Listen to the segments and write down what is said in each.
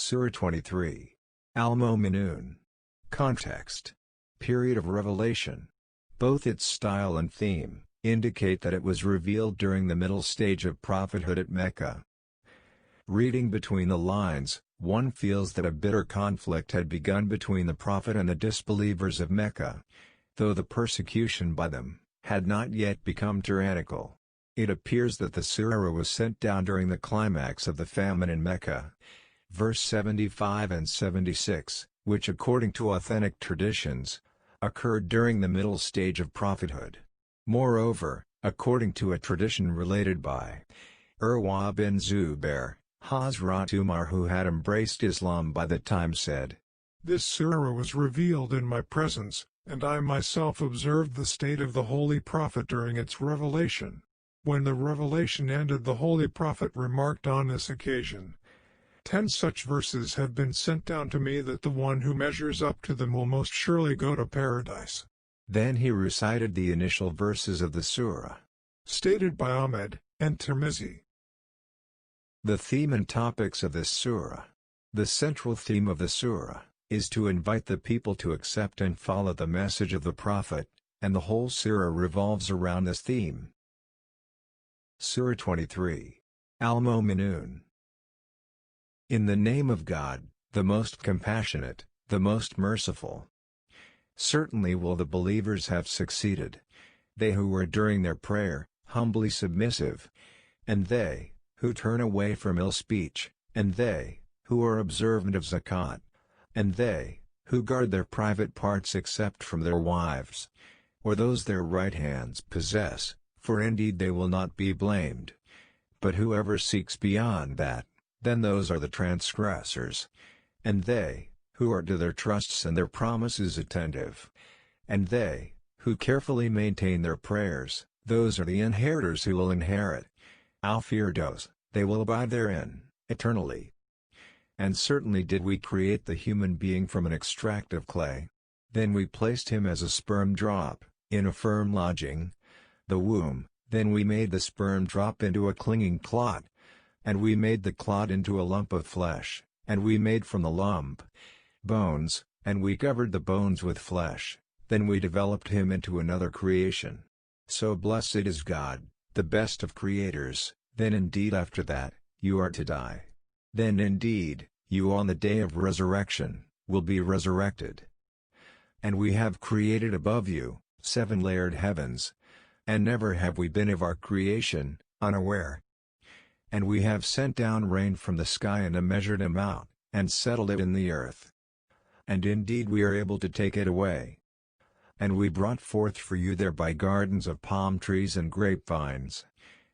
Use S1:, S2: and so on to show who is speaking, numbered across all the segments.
S1: Surah 23. Al-Mu'minun. Context. Period of revelation. Both its style and theme indicate that it was revealed during the middle stage of prophethood at Mecca. Reading between the lines, one feels that a bitter conflict had begun between the prophet and the disbelievers of Mecca, though the persecution by them had not yet become tyrannical. It appears that the surah was sent down during the climax of the famine in Mecca, verse 75 and 76, which according to authentic traditions, occurred during the middle stage of prophethood. Moreover, according to a tradition related by Urwa bin Zubair, Hazrat Umar, who had embraced Islam by the time, said,
S2: "This surah was revealed in my presence, and I myself observed the state of the Holy Prophet during its revelation. When the revelation ended, the Holy Prophet remarked on this occasion, 10 such verses have been sent down to me that the one who measures up to them will most surely go to paradise."
S1: Then he recited the initial verses of the surah.
S2: Stated by Ahmed and Tirmizi.
S1: The theme and topics of this surah. The central theme of the surah is to invite the people to accept and follow the message of the Prophet, and the whole surah revolves around this theme. Surah 23. Al-Mu'minun. In the name of God, the most compassionate, the most merciful. Certainly will the believers have succeeded, they who were during their prayer humbly submissive, and they who turn away from ill speech, and they who are observant of zakat, and they who guard their private parts except from their wives, or those their right hands possess, for indeed they will not be blamed. But whoever seeks beyond that, then those are the transgressors. And they who are to their trusts and their promises attentive, and they who carefully maintain their prayers, those are the inheritors who will inherit Al-Firdaus, they will abide therein, eternally. And certainly did we create the human being from an extract of clay. Then we placed him as a sperm drop, in a firm lodging, the womb, then we made the sperm drop into a clinging clot, and we made the clot into a lump of flesh, and we made from the lump bones, and we covered the bones with flesh, then we developed him into another creation. So blessed is God, the best of creators. Then indeed after that, you are to die. Then indeed, you on the day of resurrection, will be resurrected. And we have created above you 7 layered heavens, and never have we been of our creation unaware. And we have sent down rain from the sky in a measured amount, and settled it in the earth. And indeed we are able to take it away. And we brought forth for you thereby gardens of palm trees and grapevines,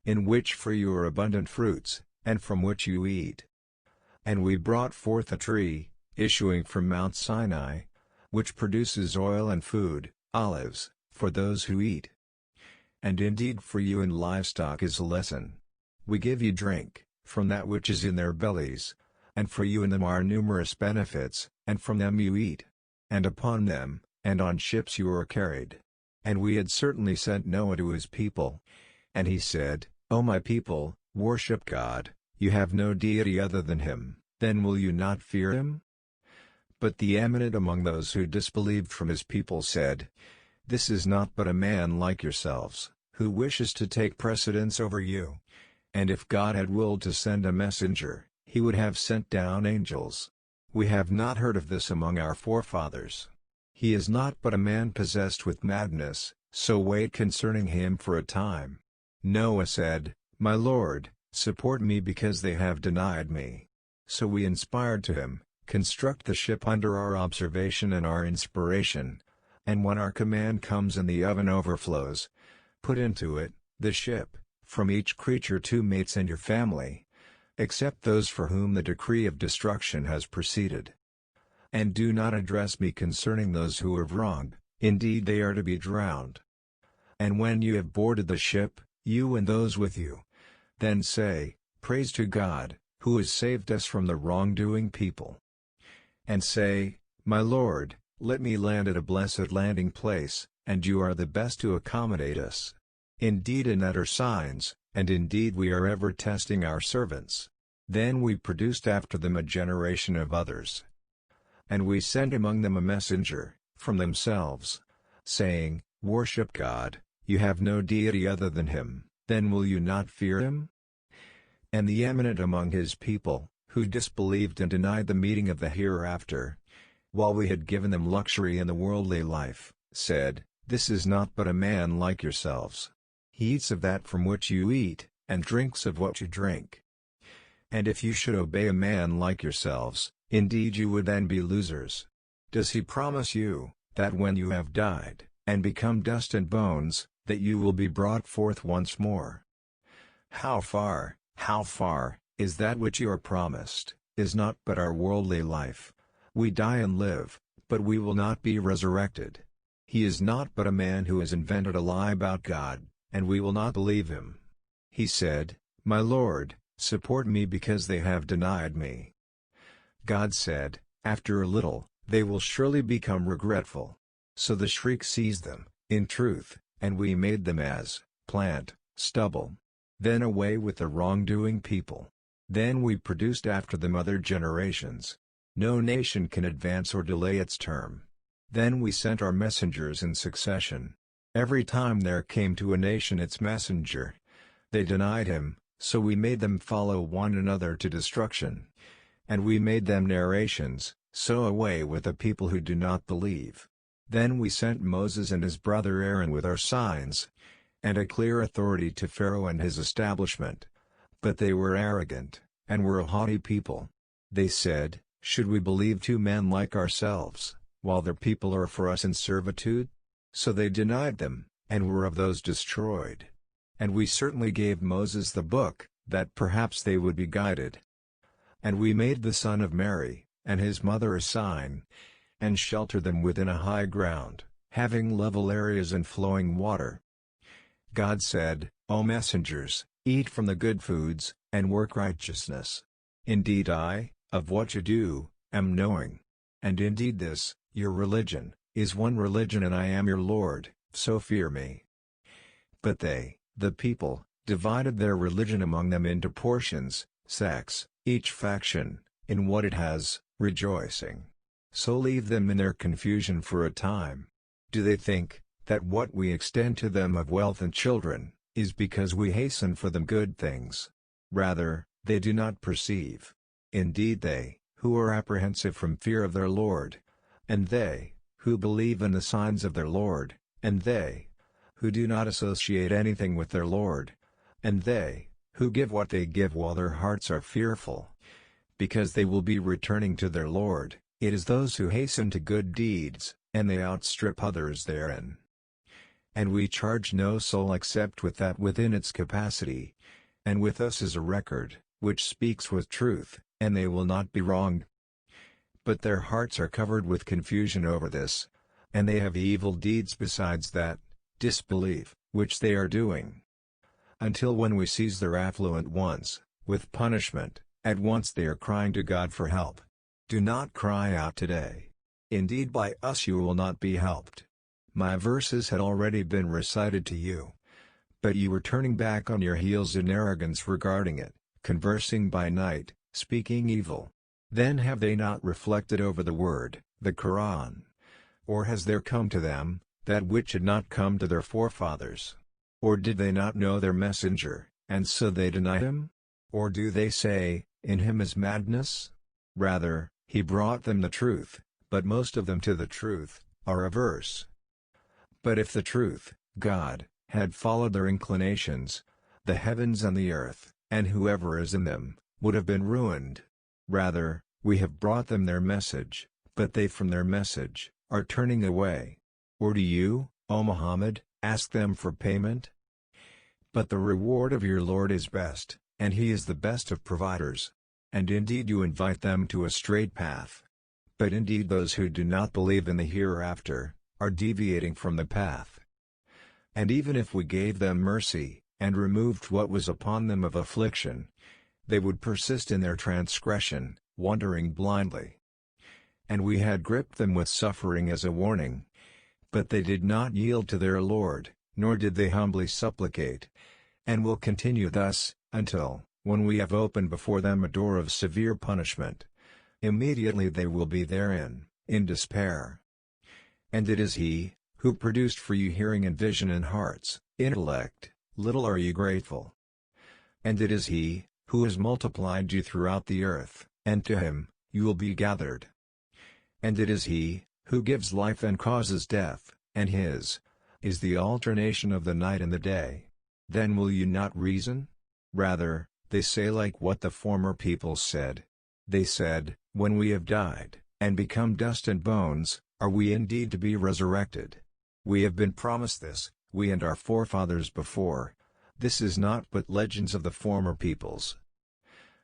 S1: in which for you are abundant fruits, and from which you eat. And we brought forth a tree, issuing from Mount Sinai, which produces oil and food, olives, for those who eat. And indeed for you in livestock is a lesson. We give you drink, from that which is in their bellies, and for you in them are numerous benefits, and from them you eat. And upon them, and on ships you are carried. And we had certainly sent Noah to his people. And he said, O my people, worship God, you have no deity other than him, then will you not fear him? But the eminent among those who disbelieved from his people said, This is not but a man like yourselves, who wishes to take precedence over you. And if God had willed to send a messenger, he would have sent down angels. We have not heard of this among our forefathers. He is not but a man possessed with madness, so wait concerning him for a time. Noah said, My Lord, support me because they have denied me. So we inspired to him, construct the ship under our observation and our inspiration. And when our command comes and the oven overflows, put into it, the ship, from each creature 2 mates and your family, except those for whom the decree of destruction has proceeded. And do not address me concerning those who have wronged, indeed they are to be drowned. And when you have boarded the ship, you and those with you, then say, Praise to God, who has saved us from the wrongdoing people. And say, My Lord, let me land at a blessed landing place, and you are the best to accommodate us. Indeed in that are signs, and indeed we are ever testing our servants. Then we produced after them a generation of others. And we sent among them a messenger, from themselves, saying, Worship God, you have no deity other than Him, then will you not fear Him? And the eminent among His people, who disbelieved and denied the meeting of the hereafter, while we had given them luxury in the worldly life, said, This is not but a man like yourselves. He eats of that from which you eat, and drinks of what you drink. And if you should obey a man like yourselves, indeed you would then be losers. Does he promise you, that when you have died, and become dust and bones, that you will be brought forth once more? How far, is that which you are promised, is not but our worldly life. We die and live, but we will not be resurrected. He is not but a man who has invented a lie about God, and we will not believe him. He said, My Lord, support me because they have denied me. God said, After a little, they will surely become regretful. So the shriek seized them, in truth, and we made them as plant, stubble. Then away with the wrongdoing people. Then we produced after them other generations. No nation can advance or delay its term. Then we sent our messengers in succession. Every time there came to a nation its messenger, they denied him, so we made them follow one another to destruction. And we made them narrations, so away with the people who do not believe. Then we sent Moses and his brother Aaron with our signs, and a clear authority to Pharaoh and his establishment. But they were arrogant, and were a haughty people. They said, Should we believe 2 men like ourselves, while their people are for us in servitude? So they denied them, and were of those destroyed. And we certainly gave Moses the book, that perhaps they would be guided. And we made the son of Mary, and his mother a sign, and sheltered them within a high ground, having level areas and flowing water. God said, O messengers, eat from the good foods, and work righteousness. Indeed I, of what you do, am knowing. And indeed this, your religion, is one religion and I am your Lord, so fear me. But they, the people, divided their religion among them into portions, sects, each faction, in what it has, rejoicing. So leave them in their confusion for a time. Do they think, that what we extend to them of wealth and children, is because we hasten for them good things? Rather, they do not perceive. Indeed they, who are apprehensive from fear of their Lord, and they, who believe in the signs of their Lord, and they, who do not associate anything with their Lord, and they, who give what they give while their hearts are fearful, because they will be returning to their Lord, it is those who hasten to good deeds, and they outstrip others therein. And we charge no soul except with that within its capacity, and with us is a record, which speaks with truth, and they will not be wronged. But their hearts are covered with confusion over this, and they have evil deeds besides that, disbelief, which they are doing. Until when we seize their affluent ones, with punishment, at once they are crying to God for help. Do not cry out today. Indeed by us you will not be helped. My verses had already been recited to you. But you were turning back on your heels in arrogance regarding it, conversing by night, speaking evil. Then have they not reflected over the word, the Quran? Or has there come to them, that which had not come to their forefathers? Or did they not know their messenger, and so they deny him? Or do they say, in him is madness? Rather, he brought them the truth, but most of them to the truth, are averse. But if the truth, God, had followed their inclinations, the heavens and the earth, and whoever is in them, would have been ruined. Rather, we have brought them their message, but they from their message, are turning away. Or do you, O Muhammad, ask them for payment? But the reward of your Lord is best, and he is the best of providers. And indeed you invite them to a straight path. But indeed those who do not believe in the hereafter, are deviating from the path. And even if we gave them mercy, and removed what was upon them of affliction, they would persist in their transgression, wandering blindly. And we had gripped them with suffering as a warning. But they did not yield to their Lord, nor did they humbly supplicate. And will continue thus, until, when we have opened before them a door of severe punishment. Immediately they will be therein, in despair. And it is He, who produced for you hearing and vision and hearts, intellect, little are you grateful. And it is He, who has multiplied you throughout the earth, and to Him, you will be gathered. And it is He, who gives life and causes death, and His is the alternation of the night and the day. Then will you not reason? Rather, they say like what the former peoples said. They said, when we have died, and become dust and bones, are we indeed to be resurrected? We have been promised this, we and our forefathers before. This is not but legends of the former peoples.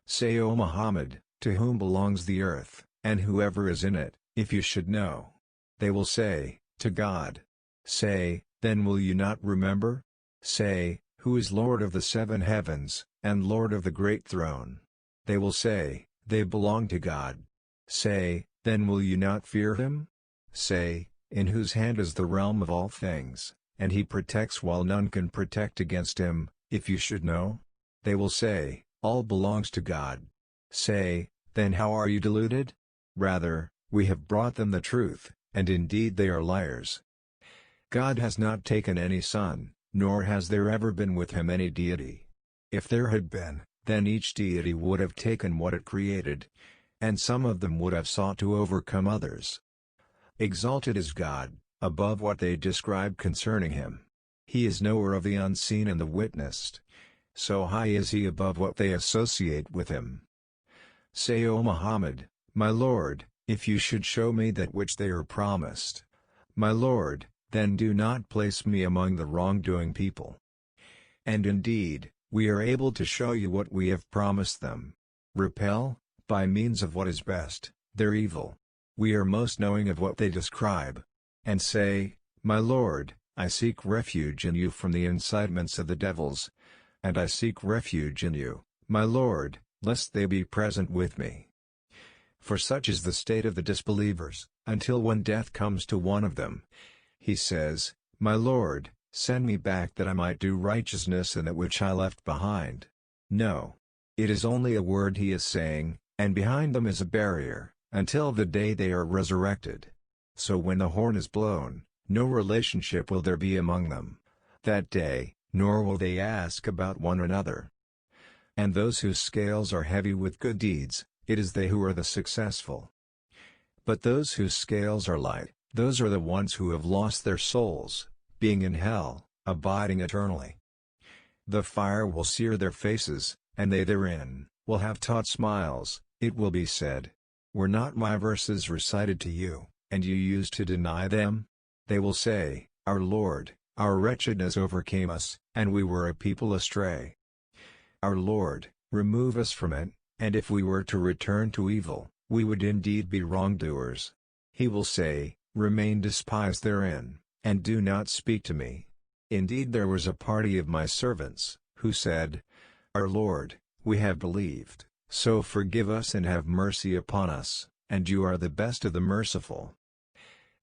S1: Say, O Muhammad, to whom belongs the earth, and whoever is in it, if you should know. They will say, to God. Say, then will you not remember? Say, who is Lord of the seven heavens, and Lord of the great throne? They will say, they belong to God. Say, then will you not fear Him? Say, in whose hand is the realm of all things, and He protects while none can protect against Him, if you should know? They will say, all belongs to God. Say, then how are you deluded? Rather, we have brought them the truth, and indeed they are liars. God has not taken any son, nor has there ever been with Him any deity. If there had been, then each deity would have taken what it created, and some of them would have sought to overcome others. Exalted is God, above what they describe concerning Him. He is knower of the unseen and the witnessed. So high is He above what they associate with Him. Say, O Muhammad, my Lord, if you should show me that which they are promised, my Lord, then do not place me among the wrongdoing people. And indeed, we are able to show you what we have promised them. Repel, by means of what is best, their evil. We are most knowing of what they describe. And say, my Lord, I seek refuge in you from the incitements of the devils. And I seek refuge in you, my Lord, lest they be present with me. For such is the state of the disbelievers, until when death comes to one of them. He says, my Lord, send me back that I might do righteousness in that which I left behind. No. It is only a word he is saying, and behind them is a barrier, until the day they are resurrected. So when the horn is blown, no relationship will there be among them that day, nor will they ask about one another. And those whose scales are heavy with good deeds, it is they who are the successful. But those whose scales are light, those are the ones who have lost their souls, being in hell, abiding eternally. The fire will sear their faces, and they therein will have taut smiles. It will be said, were not my verses recited to you, and you used to deny them? They will say, our Lord, our wretchedness overcame us, and we were a people astray. Our Lord, remove us from it, and if we were to return to evil, we would indeed be wrongdoers. He will say, remain despised therein, and do not speak to me. Indeed there was a party of my servants, who said, our Lord, we have believed, so forgive us and have mercy upon us, and you are the best of the merciful.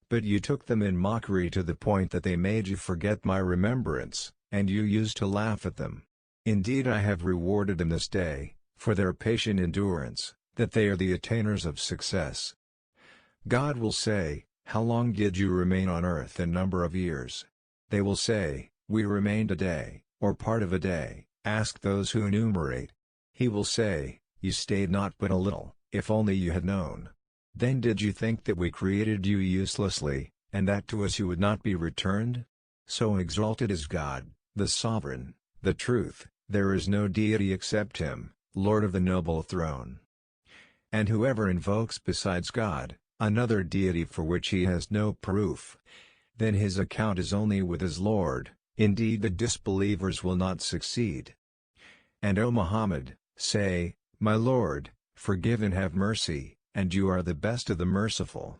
S1: But you took them in mockery to the point that they made you forget my remembrance, and you used to laugh at them. Indeed I have rewarded them this day, for their patient endurance, that they are the attainers of success. God will say, how long did you remain on earth in number of years? They will say, we remained a day, or part of a day. Ask those who enumerate. He will say, you stayed not but a little, if only you had known. Then did you think that we created you uselessly, and that to us you would not be returned? So exalted is God, the Sovereign, the Truth, there is no deity except Him, Lord of the noble throne. And whoever invokes besides God, another deity for which he has no proof, then his account is only with his Lord. Indeed the disbelievers will not succeed. And O Muhammad, say, my Lord, forgive and have mercy, and you are the best of the merciful.